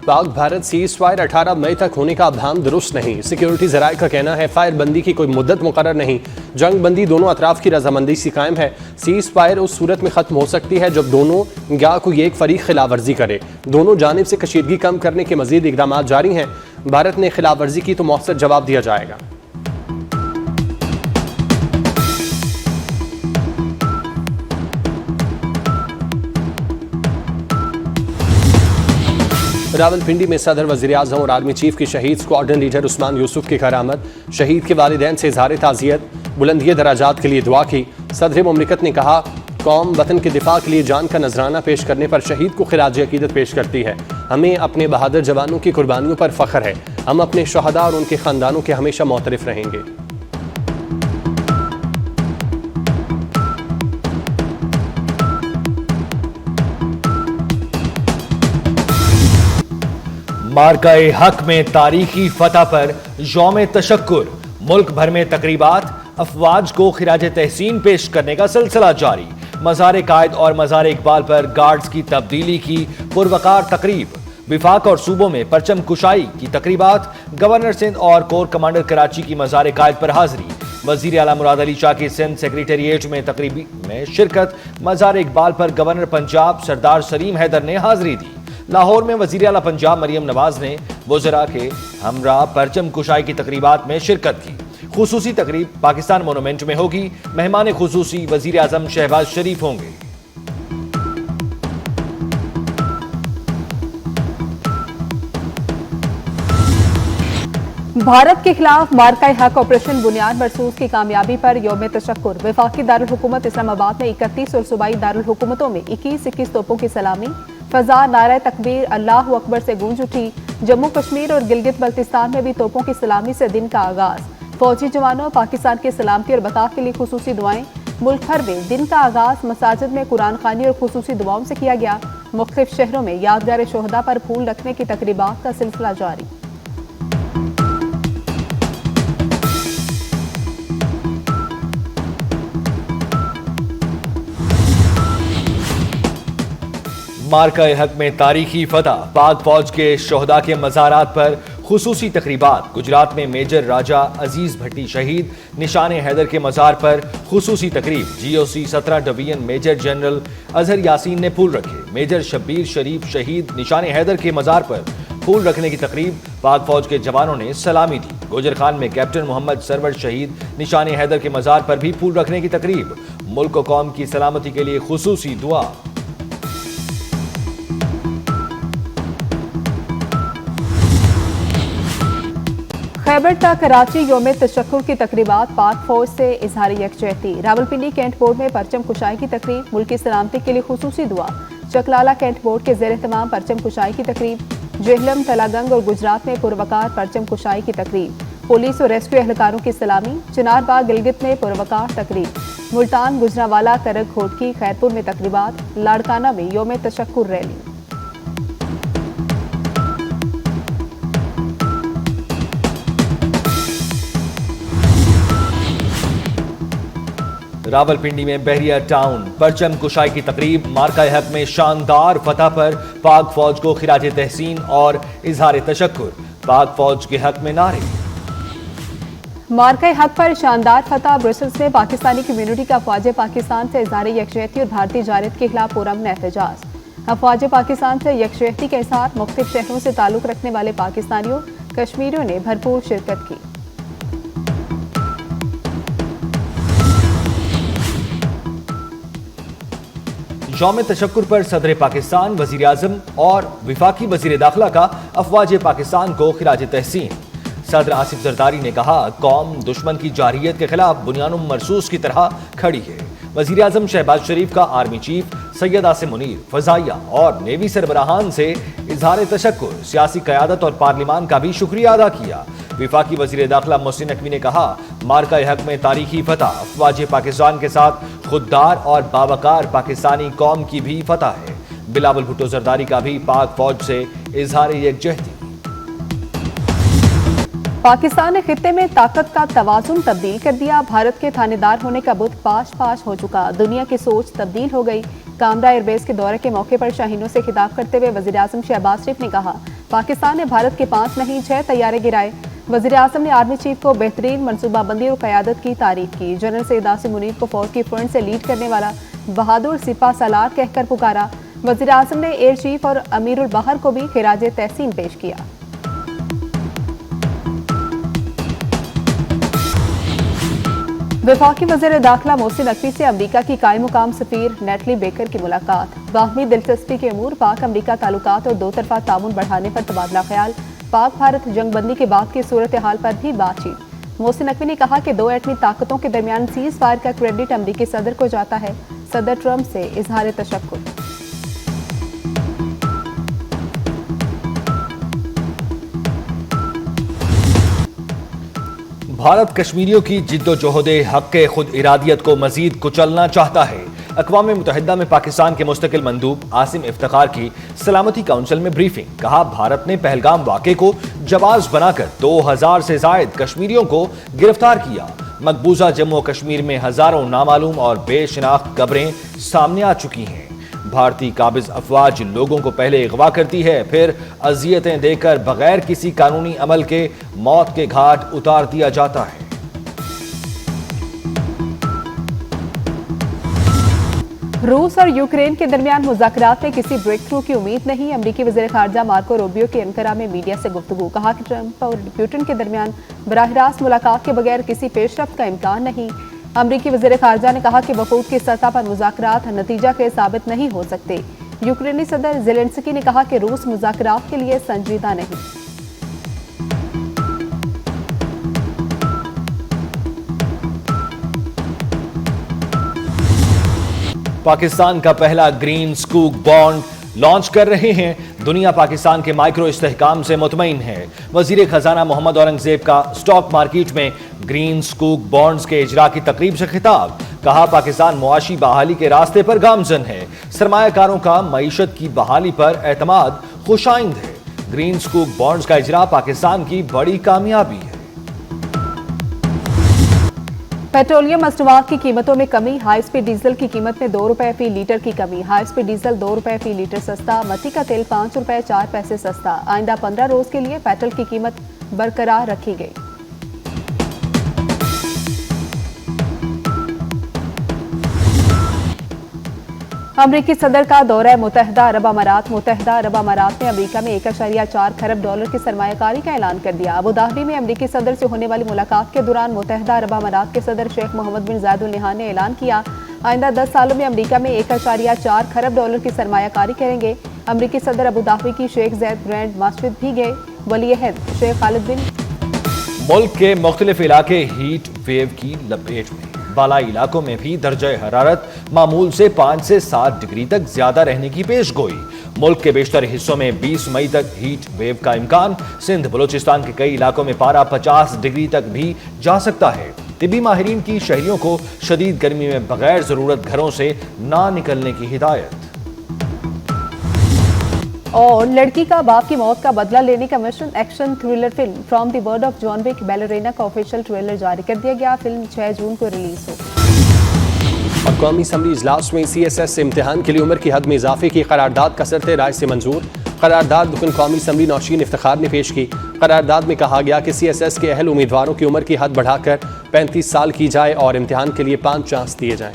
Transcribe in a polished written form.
Pak Bharat cease fire 18 मई तक होने का अभ्याम दुरुस्त नहीं। सिक्योरिटी जराये का कहना है फायर बंदी की कोई मुद्दत मुकर्रर नहीं। जंग बंदी दोनों अतराफ की रजामंदी से कायम है। सीज फायर उस सूरत में खत्म हो सकती है जब दोनों या कोई एक फरीक खिलाफ वर्जी करे। दोनों जानिब से कशीदगी कम करने के मजीद इकदाम जारी हैं। भारत ने खिलाफ वर्जी की तो मौसर जवाब दिया जाएगा। रावलपिंडी में सदर वज़ीर आज़म और आर्मी चीफ की शहीद स्क्वाड्रन लीडर उस्मान यूसुफ की करामत। शहीद के वालिदैन से इज़हार ताज़ियत, बुलंदी दराजात के लिए दुआ की। सदर मुमलिकत ने कहा, कौम वतन के दिफा के लिए जान का नजराना पेश करने पर शहीद को खिराज अकीदत पेश करती है। हमें अपने बहादुर जवानों की कुर्बानियों पर फ़ख्र है। हम अपने शहदा और उनके ख़ानदानों के हमेशा मोतरफ रहेंगे। मार्का-ए हक में तारीखी फतह पर यौम तशक्कुर। मुल्क भर में तकरीबात, अफवाज को खिराज तहसीन पेश करने का सिलसिला जारी। मज़ार कायद और मज़ार इकबाल पर गार्ड्स की तब्दीली की पुरवकार तकरीब। विफाक और सूबों में परचम कुशाई की तकरीबात। गवर्नर सिंध और कोर कमांडर कराची की मज़ार कायद पर हाजिरी। वज़ीर आला मुराद अली शाह की सिंध सेक्रेटेरिएट में तकरीब में शिरकत। मज़ार इकबाल पर गवर्नर पंजाब सरदार सलीम हैदर ने हाजिरी दी। लाहौर में वज़ीर आला पंजाब मरियम नवाज ने वज़रा के हमरा परचम कुशाई की तकरीबात में शिरकत की। खुसूसी तकरीब पाकिस्तान मोनूमेंट में होगी। मेहमान खुसूसी वज़ीर आज़म शहबाज शरीफ होंगे। भारत के खिलाफ मार्का हक ऑपरेशन बुनियाद मरसूस की कामयाबी पर यौम तशक्कुर। वफाकी दारुल हुकूमत इस्लामाबाद में 31 और सूबाई दारुल हुकूमतों में 21-21 तोपों की सलामी। फजा नारा तकबीर अल्लाह अकबर से गूंज उठी। जम्मू कश्मीर और गिलगित बल्तिस्तान में भी तोपों की सलामी से दिन का आगाज। फौजी जवानों पाकिस्तान की सलामती और बकाव के लिए खुसूसी दुआएं। मुल्क भर में दिन का आगाज मसाजिद में कुरान खानी और खुसूसी दुआओं से किया गया। मुख्तलिफ शहरों में यादगार शोहदा पर फूल रखने की तकरीबात का सिलसिला जारी। मार्का-ए हक में तारीखी फतह। पाक फौज के शोहदा के मज़ारात पर खुसूसी तकरीबात। गुजरात में मेजर राजा अजीज भट्टी शहीद। निशान हैदर के मज़ार पर खुसूसी तकरीब। GOC 17 division major general Azhar Yasin ने फूल रखे। मेजर शब्बीर शरीफ शहीद। निशान हैदर के मज़ार पर फूल रखने की तकरीब। पाक फौज के जवानों ने सलामी दी। गोजर खान में कैप्टन मोहम्मद सरवर शहीद। निशान हैदर के मज़ार पर भी फूल रखने की तकरीब। मुल्क और कौम की सलामती के लिए खुसूसी दुआ। खैबर तक कराची यौम तशक्कुर की तकरीबात। पाक फौज से इजहार यकजहती। रावलपिंडी कैंट बोर्ड में परचम कुशाई की तकरीब। मुल्क की सलामती के लिए खुसूसी दुआ। चकलाला कैंट बोर्ड के ज़ेर तमाम परचम कुशाई की तकरीब। जेहलम तलागंग और गुजरात में पुरवकार परचम कुशाई की तकरीब। पुलिस और रेस्क्यू एहलकारों की सलामी। चिनारबाग गिलगित में पुरवकार तकरीब। मुल्तान गुजरावाला करक घोटकी खैरपुर में तकरीबात। लाड़काना में यौम तशक्कुर रैली। रावलपिंडी में बहरिया टाउन परचम कुशाई की तकरीब। मार्का-ए हक में शानदार फतह पर पाक फौज को खिराज तहसीन और इजहार तशक्कुर। पाक फौज के हक में नारे। मार्का-ए हक पर शानदार फतह। ब्रसल्स में पाकिस्तानी कम्युनिटी का अफवाज पाकिस्तान से इजहार यकजहती और भारतीय जारत के खिलाफ पुरअमन एहतजाज। अफवाज पाकिस्तान से यकजहती के साथ मुख्तलिफ शहरों से ताल्लुक रखने वाले पाकिस्तानियों कश्मीरियों ने भरपूर शिरकत की। यौम तशक्कुर पर सदर पाकिस्तान वज़ीर आज़म और विफाकी वज़ीर दाखिला का अफवाज पाकिस्तान को खिराज तहसीन। सदर आसिफ जरदारी ने कहा, कौम दुश्मन की जारहियत के खिलाफ बुनियानुम मरसूस की तरह खड़ी है। वज़ीर आज़म शहबाज शरीफ का आर्मी चीफ सैयद आसिम मुनीर, फ़ज़ाइया और नेवी सरबराहान से इजहार तशक्कुर। सियासी क़यादत और पार्लिमान का भी शुक्रिया अदा किया। विफाकी वज़ीर दाखिला मोहसिन नकवी ने कहा, मार्का-ए हक में तारीखी फतह। अफवाज पाकिस्तान के साथ खुददार और बावकार पाकिस्तानी कौम की भी फतह है। बिलावल भुट्टो जरदारी का भी पाक फौज से इजहार यकजहती। पाकिस्तान ने खित्ते में ताकत का तवाजुन तब्दील कर दिया। भारत के थानेदार होने का बुत पाश पाश हो चुका। दुनिया की सोच तब्दील हो गई। कामरा एयरबेस के दौरे के मौके पर शाहीनों से खिताब करते हुए वज़ीर आज़म शहबाज शरीफ ने कहा, पाकिस्तान ने भारत के 5 नहीं 6 तैयारे गिराए। वजीर आजम ने आर्मी चीफ को बेहतरीन मनसूबाबंदी और क़यादत की तारीफ की। जनरल सैयद आसिम मुनीर को फौज की फ्रंट से लीड करने वाला बहादुर सिपा सालार कहकर पुकारा। वजीर आजम ने एयर चीफ और अमीरुल बहर को भी खिराज तहसीन पेश किया। वफाकी वज़ीर दाखिला मोहसिन नकवी से अमरीका की कायम मुकाम सफीर नेटली बेकर की मुलाकात। बाहमी दिलचस्पी के अमूर पाक अमरीका ताल्लुकात और दो तरफा ताउन बढ़ाने पर तबादला ख्याल। पाक भारत जंगबंदी के बाद की सूरत हाल पर भी बातचीत। मोहसिन नकवी ने कहा कि 2 एटमी ताकतों के दरमियान सीज फायर का क्रेडिट अमरीकी सदर को जाता है। सदर ट्रंप से इजहार तशक्कुर। भारत कश्मीरियों की जिद्दोजहद हक़ खुद इरादियत को मजीद कुचलना चाहता है। अक़वाम मुत्तहिदा में पाकिस्तान के मुस्तकिल मंदूब आसिम इफ्तिखार की सलामती काउंसिल में ब्रीफिंग। कहा, भारत ने पहलगाम वाक़े को जवाज़ बनाकर 2000 से ज़ायद कश्मीरियों को गिरफ्तार किया। मकबूजा जम्मू कश्मीर में हज़ारों नामालूम और बेशनाख्त कब्रें सामने आ चुकी हैं। भारतीय काबिज अफवाज लोगों को पहले अगवा करती है, फिर अजियतें देकर बगैर किसी कानूनी अमल के मौत के घाट उतार दिया जाता है। रूस और यूक्रेन के दरमियान मुज़ाकरात में किसी ब्रेक थ्रू की उम्मीद नहीं। अमरीकी वज़ीर ख़ारजा मार्को रूबियो की अंकारा में मीडिया से गुफ्तगू। कहा कि ट्रंप और पुतिन के दरमियान बराह रास्त मुलाकात के बगैर किसी पेशरफ्त का इम्कान नहीं। अमरीकी वज़ीर ख़ारजा ने कहा कि वफूद की सतह पर मुज़ाकरात नतीजा के साबित नहीं हो सकते। यूक्रेनी सदर ज़ेलेंस्की ने कहा कि रूस मुज़ाकरात के लिए संजीदा नहीं। पाकिस्तान का पहला ग्रीन स्कूक बॉन्ड लॉन्च कर रहे हैं। दुनिया पाकिस्तान के माइक्रो इस्तेहकाम से मुतमईन है। वजीर खजाना मोहम्मद औरंगजेब का स्टॉक मार्केट में ग्रीन स्कूक बॉन्ड्स के इजरा की तकरीब से खिताब। कहा, पाकिस्तान मुआशी बहाली के रास्ते पर गामजन है। सरमायाकारों का मईशत की बहाली पर एतमाद खुशाइंद है। ग्रीन स्कूक बॉन्ड्स का इजरा पाकिस्तान की बड़ी कामयाबी है। पेट्रोलियम मसनूआत की कीमतों में कमी। हाई स्पीड डीजल की कीमत में 2 रुपए फी लीटर की कमी। हाई स्पीड डीजल 2 रुपए फी लीटर सस्ता। मट्टी का तेल 5 रुपए 4 पैसे सस्ता। आइंदा 15 रोज के लिए पेट्रोल की कीमत बरकरार रखी गई। अमरीकी सदर का दौरा मुत्तहिदा अरब अमारात। मुत्तहिदा अरब अमारात ने अमरीका में 1.4 खरब डॉलर की सरमायाकारी का ऐलान कर दिया। अबू धाबी में अमरीकी सदर से होने वाली मुलाकात के दौरान मुत्तहिदा अरब अमारात के सदर शेख मोहम्मद बिन जायद अल नहयान ने ऐलान किया, आइंदा 10 सालों में अमरीका में 1.4 खरब डॉलर की सरमायाकारी करेंगे। अमरीकी सदर अबू धाबी की शेख ज़ैद ग्रैंड मस्जिद भी गए। वली-ए-अहद शेख खालिद बिन। मुल्क के मुख्तलिफ इलाके हीट वेव की लपेट में। बालाई इलाकों में भी दर्जा हरारत मामूल से 5 से 7 डिग्री तक ज्यादा रहने की पेशगोई। मुल्क के बेशतर हिस्सों में 20 मई तक हीट वेव का इम्कान। सिंध बलोचिस्तान के कई इलाकों में पारा 50 डिग्री तक भी जा सकता है। तिब्बी माहिरीन की शहरियों को शदीद गर्मी में बगैर जरूरत घरों से ना निकलने की हिदायत। और लड़की का बाप की मौत का बदला लेने का mission action thriller film from the world of John Wick ballerina का ऑफिशियल ट्रेलर जारी कर दिया गया। फिल्म 6 जून को रिलीज हो। और कौमी असम्बली इजलास में CSS से इम्तिहान के लिए उम्र की हद में इजाफे की करारदाद कसरत राय से मंजूर। करारदाद रुकन कौमी असम्बली नौशीन इफ्तिखार ने पेश की। करारदाद में कहा गया कि CSS के अहल उम्मीदवारों की उम्र की हद बढ़ाकर 35 साल की जाए और इम्तिहान के लिए 5 चांस दिए जाएं।